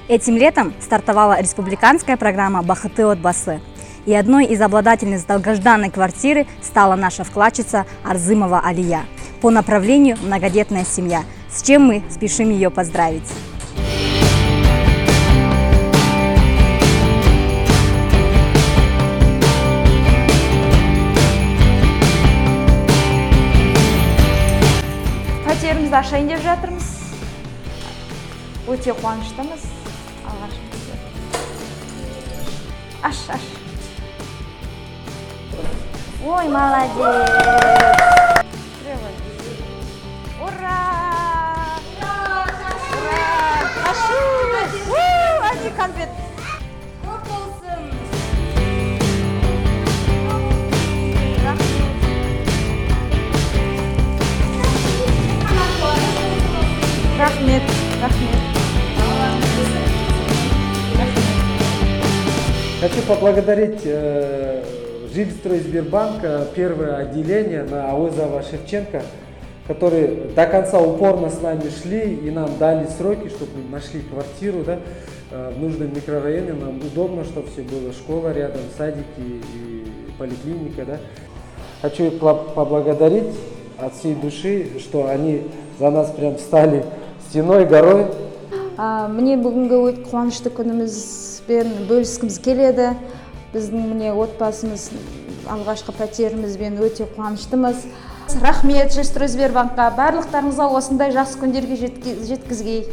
Этим летом стартовала республиканская программа «Бахыты отбасы». И одной из обладательниц долгожданной квартиры стала наша вкладчица Арзымова Алия по направлению «Многодетная семья», с чем мы спешим ее поздравить. Пәтерімізді ашайын деп жатырмыз. Өте қуаныштымыз. Аш. Ой, молодец! Ура! Ура! Ашу! Ади конфет! Рахмет. Хочу поблагодарить Жилстройсбербанк, первое отделение на Ауызова-Шевченко, которые до конца упорно с нами шли и нам дали сроки, чтобы мы нашли квартиру, да, в нужном микрорайоне. Нам удобно, чтобы все было, школа рядом, садики и поликлиника. Да. Хочу их поблагодарить от всей души, что они за нас прям стали стеной, горой. Мне бүгінгі өте қуанышты күнімізбен бөліскіміз келеді. Біздің міне отбасымыз алғашқы пәтерімізбен өте қуаныштымыз. Рахмет Жилстройсбербанкқа, барлықтарыңызға осындай жақсы күндерге жеткізгей.